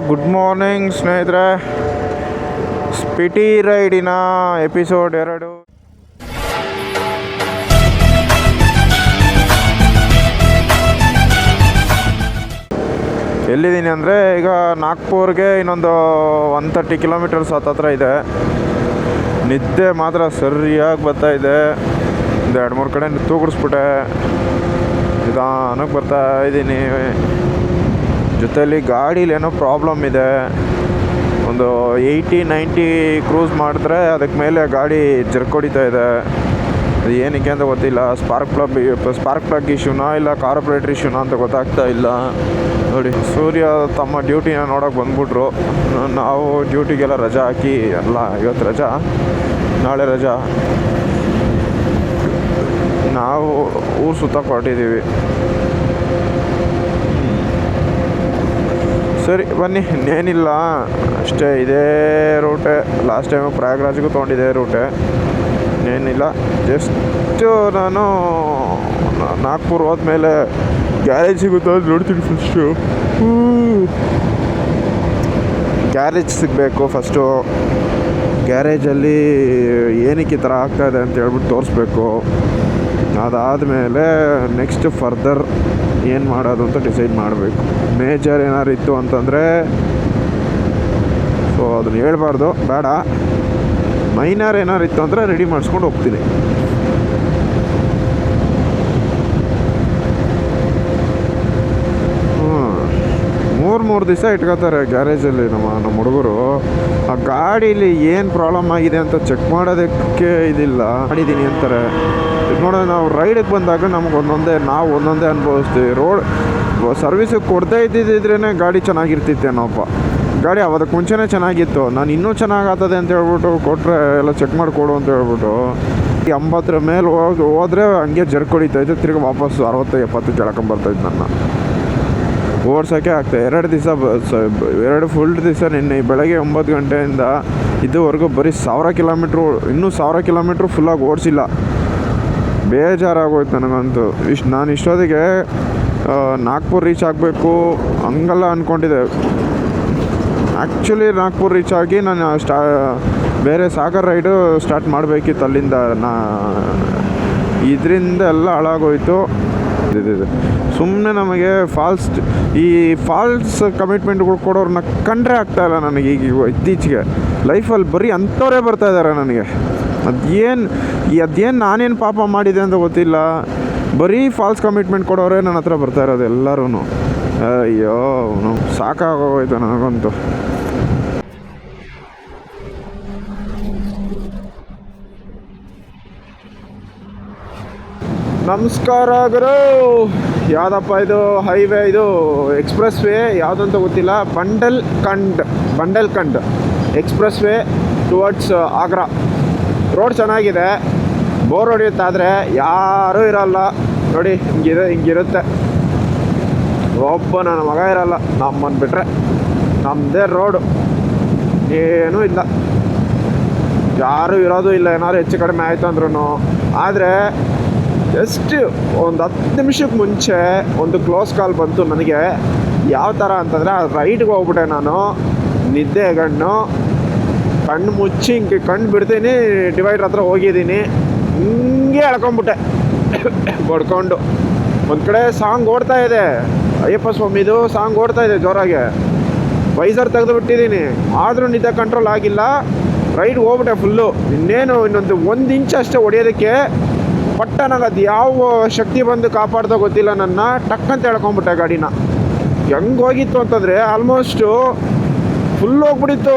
Good morning ಸ್ನೇಹಿತರೆ. Spiti ರೈಡಿನ episode 2. ಎಲ್ಲಿದ್ದೀನಿ ಅಂದರೆ ಈಗ ನಾಗ್ಪುರ್ಗೆ ಇನ್ನೊಂದು 130 ಕಿಲೋಮೀಟರ್ಸ್ ಹತ್ರ ಇದೆ. ನಿದ್ದೆ ಮಾತ್ರ ಸರಿಯಾಗಿ ಬರ್ತಾಯಿದೆ. ಒಂದು 2-3 ಕಡೆ ತೂಗಿಡಿಸ್ಬಿಟ್ಟೆ. ನಿಧಾನಕ್ಕೆ ಬರ್ತಾ ಇದ್ದೀನಿ. ಜೊತೆಯಲ್ಲಿ ಗಾಡೀಲಿ ಏನೋ ಪ್ರಾಬ್ಲಮ್ ಇದೆ. ಒಂದು 80-90 ಕ್ರೂಸ್ ಮಾಡಿದ್ರೆ ಅದಕ್ಕೆ ಮೇಲೆ ಗಾಡಿ ಜರ್ಕೊಡಿತಾ ಇದೆ. ಅದು ಏನಕ್ಕೆ ಅಂತ ಗೊತ್ತಿಲ್ಲ. ಸ್ಪಾರ್ಕ್ ಪ್ಲಗ್ ಇಶ್ಯೂನಾ ಇಲ್ಲ ಕಾರ್ಪೊರೇಟರ್ ಇಶ್ಯೂನಾ ಅಂತ ಗೊತ್ತಾಗ್ತಾ ಇಲ್ಲ. ನೋಡಿ, ಸೂರ್ಯ ತಮ್ಮ ಡ್ಯೂಟಿನ ನೋಡೋಕೆ ಬಂದ್ಬಿಟ್ರು. ನಾವು ಡ್ಯೂಟಿಗೆಲ್ಲ ರಜಾ ಹಾಕಿ ಎಲ್ಲ ಇವತ್ತು ರಜಾ, ನಾಳೆ ರಜಾ. ನಾವು ಊರು ಸುತ್ತಕ್ಕೆ ಹೊರಟಿದ್ದೀವಿ. ಸರಿ ಬನ್ನಿ, ಇನ್ನೇನಿಲ್ಲ, ಅಷ್ಟೇ. ಇದೇ ರೂಟೆ. ಲಾಸ್ಟ್ ಟೈಮು ಪ್ರಯಾಗ್ರಾಜ್ಗೂ ತೊಗೊಂಡಿದ್ದೆ ರೂಟೆ. ಇನ್ನೇನಿಲ್ಲ, ಜಸ್ಟು ನಾನು ನಾಗ್ಪುರ್ ಹೋದ್ಮೇಲೆ ಗ್ಯಾರೇಜ್ ಸಿಗುತ್ತೋ ಅದು ನೋಡ್ತೀನಿ ಫಸ್ಟು. ಗ್ಯಾರೇಜ್ ಸಿಗಬೇಕು ಫಸ್ಟು. ಗ್ಯಾರೇಜಲ್ಲಿ ಏನಕ್ಕೆ ಈ ಥರ ಆಗ್ತಾಯಿದೆ ಅಂತ ಹೇಳ್ಬಿಟ್ಟು ತೋರಿಸ್ಬೇಕು. ಅದಾದಮೇಲೆ ನೆಕ್ಸ್ಟ್ ಫರ್ದರ್ ಏನು ಮಾಡೋದು ಅಂತ ಡಿಸೈಡ್ ಮಾಡಬೇಕು. ಮೇಜರ್ ಏನಾದ್ರು ಇತ್ತು ಅಂತಂದರೆ ಸೊ ಅದನ್ನು ಹೇಳ್ಬಾರ್ದು, ಬೇಡ. ಮೈನರ್ ಏನಾರು ಇತ್ತು ಅಂದರೆ ರೆಡಿ ಮಾಡಿಸ್ಕೊಂಡು ಹೋಗ್ತೀನಿ. ಮೂರು ದಿವಸ ಇಟ್ಕೋತಾರೆ ಗ್ಯಾರೇಜಲ್ಲಿ ನಮ್ಮ ಹುಡುಗರು. ಆ ಗಾಡೀಲಿ ಏನು ಪ್ರಾಬ್ಲಮ್ ಆಗಿದೆ ಅಂತ ಚೆಕ್ ಮಾಡೋದಕ್ಕೆ ಇದಿಲ್ಲ, ಮಾಡಿದ್ದೀನಿ ಅಂತಾರೆ. ನೋಡೋಣ, ನಾವು ರೈಡಿಗೆ ಬಂದಾಗ ನಮಗೆ ಒಂದೊಂದೇ ಅನುಭವಿಸ್ತೀವಿ. ರೋಡ್ ಸರ್ವಿಸಿಗೆ ಕೊಡದೇ ಇದ್ದಿದ್ರೇ ಗಾಡಿ ಚೆನ್ನಾಗಿರ್ತಿತ್ತೇನೋಪ್ಪ. ಗಾಡಿ ಅದಕ್ಕೆ ಮುಂಚೆನೇ ಚೆನ್ನಾಗಿತ್ತು. ನಾನು ಇನ್ನೂ ಚೆನ್ನಾಗಾಗ್ತದೆ ಅಂತ ಹೇಳ್ಬಿಟ್ಟು ಕೊಟ್ಟರೆ ಎಲ್ಲ ಚೆಕ್ ಮಾಡಿಕೊಡು ಅಂತ ಹೇಳ್ಬಿಟ್ಟು 80 ಮೇಲೆ ಹೋದರೆ ಹಂಗೆ ಜರ್ಕ್ ಹೊಡಿತೈತೆ. ತಿರ್ಗಿ ವಾಪಸ್ಸು 60-70 ಕೆಳಕೊಂಬರ್ತೈತೆ. ನನ್ನ ಓಡ್ಸೋಕ್ಕೆ ಆಗ್ತದೆ. 2 ಫುಲ್ ದಿವಸ ನಿನ್ನೆ ಬೆಳಗ್ಗೆ 9 ಗಂಟೆಯಿಂದ ಇದುವರೆಗೂ ಬರೀ 1000 ಕಿಲೋಮೀಟ್ರು, ಇನ್ನೂ 1000 ಕಿಲೋಮೀಟ್ರು ಫುಲ್ಲಾಗಿ ಓಡಿಸಿಲ್ಲ. ಬೇಜಾರಾಗೋಯ್ತು ನನಗಂತೂ. ನಾನು ಇಷ್ಟೊತ್ತಿಗೆ ನಾಗ್ಪುರ್ ರೀಚ್ ಆಗಬೇಕು ಹಂಗೆಲ್ಲ ಅಂದ್ಕೊಂಡಿದ್ದೆ. ಆ್ಯಕ್ಚುಲಿ ನಾಗ್ಪುರ್ ರೀಚ್ ಆಗಿ ನಾನು ಬೇರೆ ಸಾಗರ್ ರೈಡು ಸ್ಟಾರ್ಟ್ ಮಾಡಬೇಕಿತ್ತು. ಅಲ್ಲಿಂದ ಇದರಿಂದ ಎಲ್ಲ ಹಾಳಾಗೋಯ್ತು. ಸುಮ್ಮನೆ ನಮಗೆ ಫಾಲ್ಸ್ ಕಮಿಟ್ಮೆಂಟ್ಗಳು ಕೊಡೋರನ್ನ ಕಂಡ್ರೆ ಆಗ್ತಾಯಿಲ್ಲ ನನಗೆ. ಈಗ ಇತ್ತೀಚೆಗೆ ಲೈಫಲ್ಲಿ ಬರೀ ಅಂಥವರೇ ಬರ್ತಾಯಿದ್ದಾರೆ ನನಗೆ. ಅದೇನು ನಾನೇನು ಪಾಪ ಮಾಡಿದೆ ಅಂತ ಗೊತ್ತಿಲ್ಲ. ಬರೀ ಫಾಲ್ಸ್ ಕಮಿಟ್ಮೆಂಟ್ ಕೊಡೋರೇ ನನ್ನ ಹತ್ರ ಬರ್ತಾ ಇರೋದು ಎಲ್ಲರೂ. ಅಯ್ಯೋ, ಸಾಕಾಗೋಯ್ತು ನನಗಂತೂ. ನಮಸ್ಕಾರ ಗುರು. ಯಾವುದಪ್ಪ ಇದು ಹೈವೇ? ಇದು ಎಕ್ಸ್ಪ್ರೆಸ್ ವೇ ಯಾವುದಂತ ಗೊತ್ತಿಲ್ಲ. Bundelkhand express way towards Agra. Road ಚೆನ್ನಾಗಿದೆ. ಬೋರ್ ಹೊಡೆಯುತ್ತಾದರೆ ಯಾರೂ ಇರಲ್ಲ ನೋಡಿ. ಹಿಂಗಿರುತ್ತೆ. ಒಬ್ಬ ನನ್ನ ಮಗ ಇರಲ್ಲ. ನಮ್ಮನ್ನು ಬಿಟ್ಟರೆ ನಮ್ಮದೇ ರೋಡು, ಏನೂ ಇಲ್ಲ, ಯಾರೂ ಇರೋದು ಇಲ್ಲ. ಏನಾದ್ರು ಹೆಚ್ಚು ಕಡಿಮೆ ಆಯಿತು ಅಂದ್ರೂ. ಆದರೆ ಜಸ್ಟ್ ಒಂದು 10 ನಿಮಿಷಕ್ಕೆ ಮುಂಚೆ ಒಂದು ಕ್ಲೋಸ್ ಕಾಲ್ ಬಂತು ನನಗೆ. ಯಾವ ಥರ ಅಂತಂದರೆ, ರೈಡ್ಗೆ ಹೋಗ್ಬಿಟ್ಟೆ ನಾನು. ಕಣ್ಣು ಮುಚ್ಚಿ ಹಿಂಗೆ ಕಣ್ಣು ಬಿಡ್ತೀನಿ, ಡಿವೈಡರ್ ಹತ್ರ ಹೋಗಿದ್ದೀನಿ. ಹಿಂಗೆ ಎಳ್ಕೊಂಬಿಟ್ಟೆ ಬಡ್ಕೊಂಡು. ಒಂದು ಕಡೆ ಸಾಂಗ್ ಓಡ್ತಾ ಇದೆ, ಅಯ್ಯಪ್ಪ ಸ್ವಾಮಿದು ಸಾಂಗ್ ಓಡ್ತಾ ಇದೆ ಜೋರಾಗೆ. ವೈಸರ್ ತೆಗೆದು ಬಿಟ್ಟಿದ್ದೀನಿ, ಆದರೂ ನಿದ್ದೆ ಕಂಟ್ರೋಲ್ ಆಗಿಲ್ಲ. ರೈಡ್ ಹೋಗ್ಬಿಟ್ಟೆ ಫುಲ್ಲು. ಇನ್ನೊಂದು 1 ಇಂಚ್ ಅಷ್ಟೇ ಹೊಡೆಯೋದಕ್ಕೆ ಪಟ್ಟ. ನನಗೆ ಅದು ಯಾವ ಶಕ್ತಿ ಬಂದು ಕಾಪಾಡ್ದೋ ಗೊತ್ತಿಲ್ಲ. ನನ್ನ ಟಕ್ಕಂತ ಎಳ್ಕೊಂಬಿಟ್ಟೆ ಗಾಡಿನ. ಹೆಂಗೆ ಹೋಗಿತ್ತು ಅಂತಂದರೆ ಆಲ್ಮೋಸ್ಟು ಫುಲ್ ಹೋಗ್ಬಿಟ್ಟಿತ್ತು.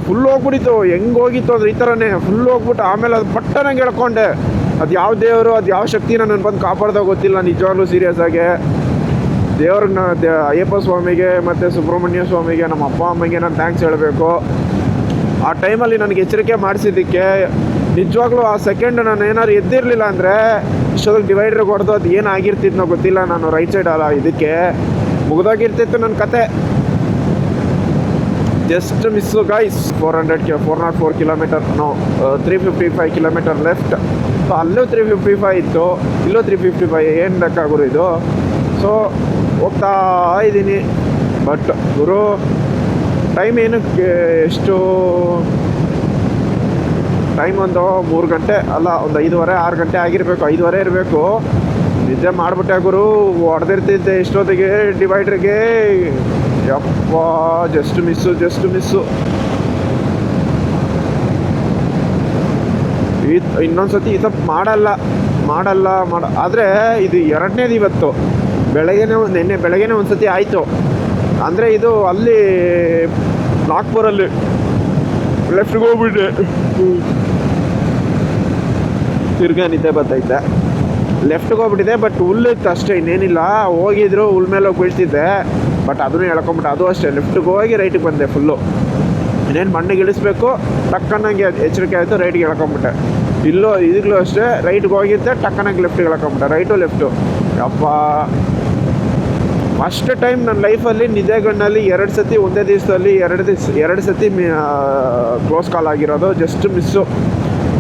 ಫುಲ್ ಹೋಗ್ಬಿಟ್ಟಿತ್ತು. ಹೆಂಗೆ ಹೋಗಿತ್ತು ಅಂದರೆ ಈ ಥರನೇ ಫುಲ್ ಹೋಗ್ಬಿಟ್ಟು ಆಮೇಲೆ ಅದು ಪಟ್ಟನಾಗೆ ಎಳ್ಕೊಂಡೆ. ಅದು ಯಾವ ದೇವರು, ಅದು ಯಾವ ಶಕ್ತಿ ನನ್ನನ್ನು ಬಂದು ಕಾಪಾಡ್ದೋ ಗೊತ್ತಿಲ್ಲ. ನಿಜವಾಗ್ಲೂ ಸೀರಿಯಸ್ ಆಗಿ ದೇವ್ರನ್ನ, ಅಯ್ಯಪ್ಪ ಸ್ವಾಮಿಗೆ ಮತ್ತು ಸುಬ್ರಹ್ಮಣ್ಯ ಸ್ವಾಮಿಗೆ, ನಮ್ಮ ಅಪ್ಪ ಅಮ್ಮಗೆ ನಾನು ಥ್ಯಾಂಕ್ಸ್ ಹೇಳಬೇಕು. ಆ ಟೈಮಲ್ಲಿ ನನಗೆ ಎಚ್ಚರಿಕೆ ಮಾಡಿಸಿದ್ದಕ್ಕೆ. ನಿಜವಾಗ್ಲೂ ಆ ಸೆಕೆಂಡ್ ನಾನು ಏನಾದ್ರು ಎದ್ದಿರಲಿಲ್ಲ ಅಂದರೆ ಇಷ್ಟೊಂದು ಡಿವೈಡ್ರಿಗೆ ಹೊಡೆದು ಅದು ಏನಾಗಿರ್ತಿದ್ನೋ ಗೊತ್ತಿಲ್ಲ. ನಾನು ರೈಟ್ ಸೈಡ್ ಅಲ್ಲ, ಇದಕ್ಕೆ ಮುಗಿದೋಗಿರ್ತಿತ್ತು ನನ್ನ ಕತೆ. Just miss guys. 404 kilometre, 355 kilometre left. So ಅಲ್ಲೂ 355 ಇತ್ತು, ಇಲ್ಲೂ 355. ಏನು ಲೆಕ್ಕಾಗೋದು ಇದು? ಸೊ ಹೋಗ್ತಾ ಇದ್ದೀನಿ. ಬಟ್ ಗುರು ಟೈಮ್ ಏನಕ್ಕೆ ಎಷ್ಟು ಟೈಮ್ ಒಂದು 3 ಗಂಟೆ ಅಲ್ಲ, ಒಂದು 5:30 6 ಗಂಟೆ ಆಗಿರಬೇಕು, 5:30 ಇರಬೇಕು. ನಿದ್ದೆ ಮಾಡಿಬಿಟ್ಟೆ ಗುರು. ಹೊಡೆದಿರ್ತಿದ್ದೆ ಇಷ್ಟೊತ್ತಿಗೆ ಡಿವೈಡ್ರಿಗೆ. ಯಪ್ಪ, ಜಸ್ಟ್ ಮಿಸ್ಸು. ಇನ್ನೊಂದು ಸತಿ ಈ ತಪ್ಪು ಮಾಡಲ್ಲ. ಆದರೆ ಇದು 2ನೇದು ಇವತ್ತು ನಿನ್ನೆ ಬೆಳಗ್ಗೆನೇ ಒಂದು ಸತಿ ಆಯಿತು. ಅಂದರೆ ಇದು ಅಲ್ಲಿ ನಾಗ್ಪುರಲ್ಲಿ ಲೆಫ್ಟ್ಗೆ ಹೋಗ್ಬಿಟ್ಟೆ, ತಿರ್ಗಾ ನಿದ್ದೆ ಬರ್ತೈತೆ. ಲೆಫ್ಟ್ಗೆ ಹೋಗ್ಬಿಟ್ಟಿದೆ, ಬಟ್ ಹುಲ್ಲಿತ್ತು ಅಷ್ಟೇ, ಇನ್ನೇನಿಲ್ಲ. ಹೋಗಿದ್ರು ಹುಲ್ ಮೇಲೆ ಹೋಗಿ ಬೀಳ್ತಿದ್ದೆ, ಬಟ್ ಅದನ್ನು ಎಳ್ಕೊಂಬಿಟ್ಟೆ. ಅದು ಅಷ್ಟೇ, ಲೆಫ್ಟಿಗೆ ಹೋಗಿ ರೈಟಿಗೆ ಬಂದೆ ಫುಲ್ಲು. ಇನ್ನೇನು ಮಣ್ಣಿಗೆ ಇಳಿಸ್ಬೇಕು, ಟಕ್ಕನಾಗಿ ಎಚ್ಚರಿಕೆ ಆಯಿತು, ರೈಟಿಗೆ ಎಳ್ಕೊಂಬಿಟ್ಟೆ. ಇದಕ್ಕೂ ಅಷ್ಟೇ, ರೈಟ್ಗೆ ಹೋಗಿದ್ದೆ, ಟಕ್ಕನಾಗಿ ಲೆಫ್ಟಿಗೆ ಎಳ್ಕೊಂಬಿಟ್ಟೆ, ರೈಟು. ಅಪ್ಪ, ಫಸ್ಟ್ ಟೈಮ್ ನನ್ನ ಲೈಫಲ್ಲಿ ನಿದ್ದೆಗಣ್ಣಲ್ಲಿ 2 ಸತಿ ಒಂದೇ ದಿವಸದಲ್ಲಿ 2 ಸತಿ ಕ್ಲೋಸ್ ಕಾಲ್ ಆಗಿರೋದು, ಜಸ್ಟ್ ಮಿಸ್ಸು.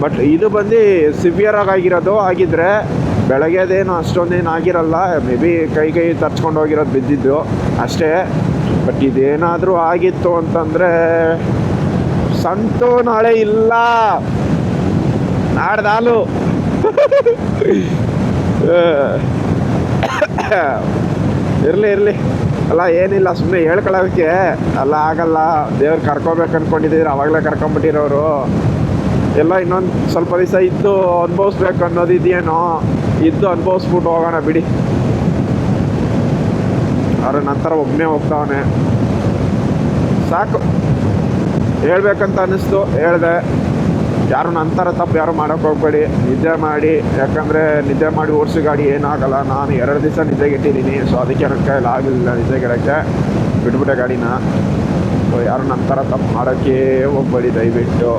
ಬಟ್ ಇದು ಬಂದು ಸಿವಿಯರಾಗಿ ಆಗಿದ್ರೆ ಬೆಳಗ್ಗೆದೇನು ಅಷ್ಟೊಂದೇನು ಆಗಿರಲ್ಲ. ಮೇ ಬಿ ಕೈ ತರ್ಚ್ಕೊಂಡು ಹೋಗಿರೋದು, ಬಿದ್ದಿದ್ದು ಅಷ್ಟೇ. ಬಟ್ ಇದೇನಾದರೂ ಆಗಿತ್ತು ಅಂತಂದರೆ ಸಂತು ನಾಳೆ ಇಲ್ಲ, ನಾಡ್ದಾಲು. ಇರಲಿ ಅಲ್ಲ, ಏನಿಲ್ಲ, ಸುಮ್ಮನೆ ಹೇಳ್ಕೊಳ್ಳೋದಕ್ಕೆ ಅಲ್ಲ, ಆಗಲ್ಲ. ದೇವ್ರು ಕರ್ಕೋಬೇಕು ಅಂದ್ಕೊಂಡಿದ್ದೀರಿ, ಅವಾಗಲೇ ಕರ್ಕೊಂಬಿಟ್ಟಿರೋರು. ಎಲ್ಲ ಇನ್ನೊಂದು ಸ್ವಲ್ಪ ದಿವಸ ಇದ್ದು ಅನುಭವಿಸ್ಬೇಕು ಅನ್ನೋದಿದೆಯೇನೋ, ಇದ್ದು ಅನುಭವಿಸ್ಬಿಟ್ಟು ಹೋಗೋಣ ಬಿಡಿ. ಅವ್ರ ನಂತರ ಒಬ್ಬನೇ ಹೋಗ್ತಾವನೆ, ಸಾಕು. ಹೇಳ್ಬೇಕಂತ ಅನ್ನಿಸ್ತು, ಹೇಳಿದೆ. ಯಾರು ನಂತರ ತಪ್ಪು ಯಾರು ಮಾಡೋಕ್ಕೆ ಹೋಗ್ಬೇಡಿ, ನಿದ್ದೆ ಮಾಡಿ. ಯಾಕಂದರೆ ನಿದ್ದೆ ಮಾಡಿ ಓಡಿಸೋ ಗಾಡಿ ಏನಾಗಲ್ಲ. ನಾನು 2 ದಿವಸ ನಿದ್ದೆಗೆಟ್ಟಿದ್ದೀನಿ, ಸೊ ಅದಕ್ಕೆ ನನ್ನ ಕೈಯಲ್ಲಿ ಆಗಲಿಲ್ಲ ನಿದ್ದೆಗೆಡಕ್ಕೆ, ಬಿಟ್ಬಿಟ್ಟೆ ಗಾಡಿನ. ಸೊ ಯಾರು ನಂತರ ತಪ್ಪು ಮಾಡೋಕ್ಕೆ ಹೋಗ್ಬೇಡಿ ದಯವಿಟ್ಟು.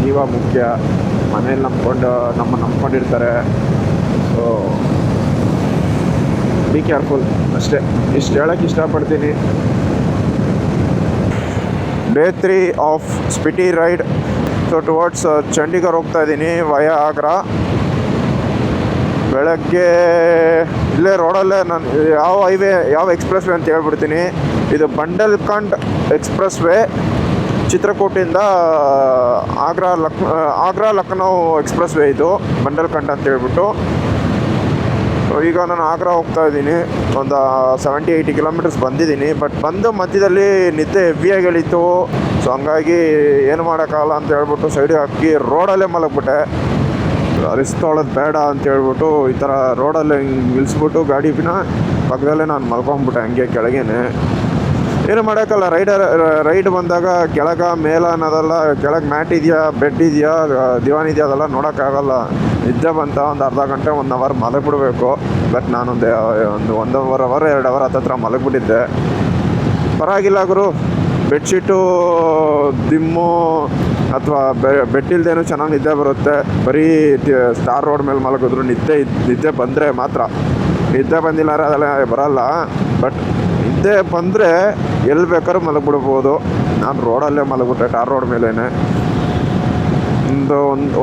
ಜೀವ ಮುಖ್ಯ, ಮನೇಲಿ ನಂಬ್ಕೊಂಡಿರ್ತಾರೆ. ಸೊ ಬಿ ಕೇರ್ಫುಲ್ ಅಷ್ಟೇ, ಇಷ್ಟು ಹೇಳೋಕ್ಕೆ ಇಷ್ಟಪಡ್ತೀನಿ. Day 3 of Spiti ride. So towards Chandigarh ಹೋಗ್ತಾ ಇದ್ದೀನಿ ವಯಾ ಆಗ್ರಾ. ಬೆಳಗ್ಗೆ ಇಲ್ಲೇ ರೋಡಲ್ಲೇ ನಾನು ಯಾವ ಎಕ್ಸ್ಪ್ರೆಸ್ ವೇ ಅಂತ ಹೇಳ್ಬಿಡ್ತೀನಿ. ಇದು ಬಂಡಲ್ಖಂಡ್ ಎಕ್ಸ್ಪ್ರೆಸ್ ವೇ, ಚಿತ್ರಕೂಟಿಂದ ಆಗ್ರಾ ಲಕ್ನೋ ಎಕ್ಸ್ಪ್ರೆಸ್ ವೇ ಇದು, ಬಂಡಲ್ಖಂಡ್ ಅಂತ ಹೇಳ್ಬಿಟ್ಟು. ಈಗ ನಾನು ಆಗ್ರಾ ಹೋಗ್ತಾ ಇದ್ದೀನಿ. ಒಂದು 70-80 ಕಿಲೋಮೀಟರ್ಸ್ ಬಂದಿದ್ದೀನಿ. ಬಟ್ ಬಂದು ಮಧ್ಯದಲ್ಲಿ ನಿದ್ದೆ ಹೆವಿಯಾಗಿ ಎಳೀತು. ಸೊ ಹಂಗಾಗಿ ಏನು ಮಾಡೋಕ್ಕಾಗಲ್ಲ ಅಂತ ಹೇಳ್ಬಿಟ್ಟು ಸೈಡಿಗೆ ಹಾಕಿ ರೋಡಲ್ಲೇ ಮಲಗ್ಬಿಟ್ಟೆ. ರಿಸ್ಕ್ ತೊಗೊಳೋದು ಬೇಡ ಅಂತ ಹೇಳ್ಬಿಟ್ಟು ಈ ಥರ ರೋಡಲ್ಲೇ ನಿಲ್ಲಿಸ್ಬಿಟ್ಟು ಗಾಡಿನ ಪಕ್ಕದಲ್ಲೇ ನಾನು ಮಲ್ಕೊಂಬಿಟ್ಟೆ ಹಂಗೆ ಕೆಳಗೇನೆ. ಏನು ಮಾಡೋಕ್ಕಲ್ಲ, ರೈಡ್ ಬಂದಾಗ ಮೇಲ ಅನ್ನೋದಲ್ಲ, ಕೆಳಗೆ ಮ್ಯಾಟ್ ಇದೆಯಾ, ಬೆಡ್ ಇದೆಯಾ, ದಿವಾನ್ ಇದೆಯಾ, ಅದೆಲ್ಲ ನೋಡೋಕ್ಕಾಗಲ್ಲ. ನಿದ್ದೆ ಬಂತ ಒಂದು ಅರ್ಧ ಗಂಟೆ 1 ಅವರ್ ಮಲಗಿಬಿಡ್ಬೇಕು. ಬಟ್ ನಾನೊಂದು 1 ಅವರ್ 2 ಅವರ್ ಹತ್ತತ್ರ ಮಲಗಿಬಿಟ್ಟಿದ್ದೆ. ಪರವಾಗಿಲ್ಲ ಗುರು. ಬೆಡ್ಶೀಟು ದಿಮ್ಮು ಅಥವಾ ಬೆಟ್ಟಿಲ್ದೇನು ಚೆನ್ನಾಗಿ ನಿದ್ದೆ ಬರುತ್ತೆ. ಬರೀ ಸ್ಟಾರ್ ರೋಡ್ ಮೇಲೆ ಮಲಗಿದ್ರು ನಿದ್ದೆ ಬಂದರೆ ಮಾತ್ರ. ನಿದ್ದೆ ಬಂದಿಲ್ಲ ಅದೆಲ್ಲ ಬರಲ್ಲ. ಬಟ್ ನಿದ್ದೆ ಬಂದರೆ ಎಲ್ಲಿ ಬೇಕಾದ್ರೂ ಮಲಗಿಬಿಡ್ಬೋದು. ನಾನು ರೋಡಲ್ಲೇ ಮಲಗಿಬಿಟ್ಟೆ, ಟಾರ್ ರೋಡ್ ಮೇಲೇ.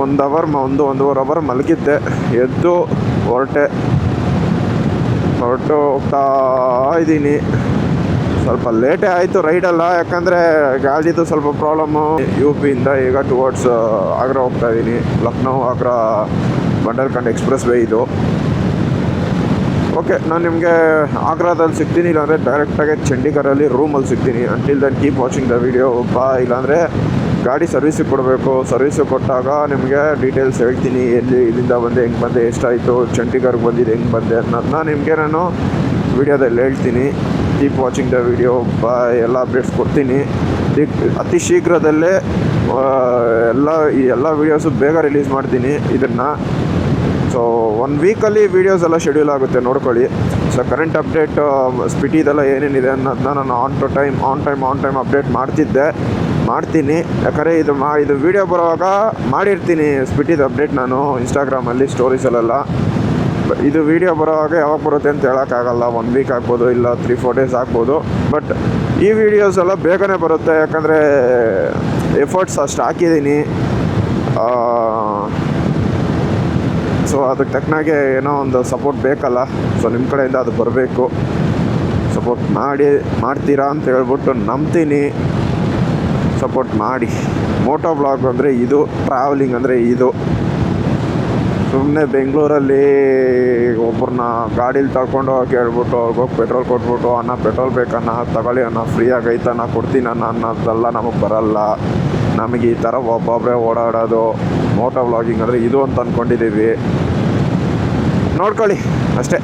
ಒಂದೂವರೆ ಅವರ್ ಮಲಗಿದ್ದೆ. ಎದ್ದು ಹೊರಟು ಹೋಗ್ತಾ ಇದ್ದೀನಿ. ಸ್ವಲ್ಪ ಲೇಟೇ ಆಯಿತು ರೈಡೆಲ್ಲ, ಯಾಕಂದರೆ ಗಾಡಿದು ಸ್ವಲ್ಪ ಪ್ರಾಬ್ಲಮ್ಮು. UPಯಿಂದ ಈಗ ಟುವರ್ಡ್ಸ್ ಆಗ್ರಾ ಹೋಗ್ತಾ ಇದ್ದೀನಿ. ಲಕ್ನೋ ಆಗ್ರಾ ಬಂಡಲ್ಖಂಡ್ ಎಕ್ಸ್ಪ್ರೆಸ್ ವೇ ಇದು. ಓಕೆ, ನಾನು ನಿಮಗೆ ಆಗ್ರಾದಲ್ಲಿ ಸಿಗ್ತೀನಿ, ಇಲ್ಲಾಂದರೆ ಡೈರೆಕ್ಟಾಗಿ ಚಂಡೀಗಢಲ್ಲಿ ರೂಮಲ್ಲಿ ಸಿಗ್ತೀನಿ. Until then keep watching the video. ಇಲ್ಲಾಂದರೆ ಗಾಡಿ ಸರ್ವಿಸಿಗೆ ಕೊಡಬೇಕು. ಸರ್ವಿಸಿಗೆ ಕೊಟ್ಟಾಗ ನಿಮಗೆ ಡೀಟೇಲ್ಸ್ ಹೇಳ್ತೀನಿ. ಇಲ್ಲಿಂದ ಬಂದೆ, ಹೆಂಗೆ ಬಂದೆ, ಎಷ್ಟಾಯಿತು, ಚಂಡೀಗಢಗೆ ಬಂದಿದ್ದು ಹೆಂಗೆ ಬಂದೆ ಅನ್ನೋದನ್ನ ನಿಮಗೆ ನಾನು ವಿಡಿಯೋದಲ್ಲಿ ಹೇಳ್ತೀನಿ. Keep watching the video. ಎಲ್ಲ ಅಪ್ಡೇಟ್ಸ್ ಕೊಡ್ತೀನಿ ಅತಿ ಶೀಘ್ರದಲ್ಲೇ. ಎಲ್ಲ ವೀಡಿಯೋಸು ಬೇಗ ರಿಲೀಸ್ ಮಾಡ್ತೀನಿ ಇದನ್ನು. ಸೊ 1 ವೀಕಲ್ಲಿ ವೀಡಿಯೋಸ್ ಎಲ್ಲ ಶೆಡ್ಯೂಲ್ ಆಗುತ್ತೆ, ನೋಡ್ಕೊಳ್ಳಿ. ಸೊ ಕರೆಂಟ್ ಅಪ್ಡೇಟ್ ಸ್ಪಿಟಿದೆಲ್ಲ ಏನೇನಿದೆ ಅನ್ನೋದನ್ನ ನಾನು ಆನ್ ಟೈಮ್ ಅಪ್ಡೇಟ್ ಮಾಡ್ತೀನಿ. ಯಾಕಂದರೆ ಇದು ವೀಡಿಯೋ ಬರುವಾಗ ಮಾಡಿರ್ತೀನಿ ಸ್ಪಿಟಿದ ಅಪ್ಡೇಟ್ ನಾನು ಇನ್ಸ್ಟಾಗ್ರಾಮಲ್ಲಿ ಸ್ಟೋರೀಸಲ್ಲೆಲ್ಲ. ಇದು ವೀಡಿಯೋ ಬರೋವಾಗ ಯಾವಾಗ ಬರುತ್ತೆ ಅಂತ ಹೇಳೋಕ್ಕಾಗಲ್ಲ. 1 ವೀಕ್ ಆಗ್ಬೋದು, ಇಲ್ಲ 3-4 ಡೇಸ್ ಆಗ್ಬೋದು. ಬಟ್ ಈ ವಿಡಿಯೋಸ್ ಎಲ್ಲ ಬೇಗನೆ ಬರುತ್ತೆ, ಯಾಕಂದರೆ ಎಫರ್ಟ್ಸ್ ಅಷ್ಟು ಹಾಕಿದ್ದೀನಿ. ಸೊ ಅದಕ್ಕೆ ತಕ್ಕನಾಗೆ ಏನೋ ಒಂದು ಸಪೋರ್ಟ್ ಬೇಕಲ್ಲ. ಸೊ ನಿಮ್ಮ ಕಡೆಯಿಂದ ಅದು ಬರಬೇಕು. ಸಪೋರ್ಟ್ ಮಾಡ್ತೀರಾ ಅಂತ ಹೇಳ್ಬಿಟ್ಟು ನಂಬ್ತೀನಿ. ಸಪೋರ್ಟ್ ಮಾಡಿ. ಮೋಟೋ ಬ್ಲಾಗ್ ಅಂದರೆ ಇದು, ಟ್ರಾವೆಲಿಂಗ್ ಅಂದರೆ ಇದು. ಸುಮ್ಮನೆ ಬೆಂಗಳೂರಲ್ಲಿ ಒಬ್ಬರನ್ನ ಗಾಡೀಲಿ ತಗೊಂಡು ಹೋಗಿ ಹೇಳ್ಬಿಟ್ಟು ಅವ್ರಿಗೋಗಿ ಪೆಟ್ರೋಲ್ ಕೊಟ್ಬಿಟ್ಟು ಅಣ್ಣ ಪೆಟ್ರೋಲ್ ಬೇಕನ್ನ ತಗೊಳ್ಳಿ ಅಣ್ಣ ಫ್ರೀಯಾಗಿ ಐತಣ್ಣ ಕೊಡ್ತೀನಿ ಅಣ್ಣ ಅನ್ನೋದೆಲ್ಲ ನಮಗೆ ಬರಲ್ಲ. ನಮಗೆ ಈ ಥರ ಒಬ್ಬೊಬ್ಬರೇ ಓಡಾಡೋದು ಮೋಟೋ ವ್ಲಾಗಿಂಗ್ ಅಂದರೆ ಇದು ಅಂತ ಅಂದ್ಕೊಂಡಿದ್ದೀವಿ. ನೋಡ್ಕೊಳ್ಳಿ ಅಷ್ಟೇ.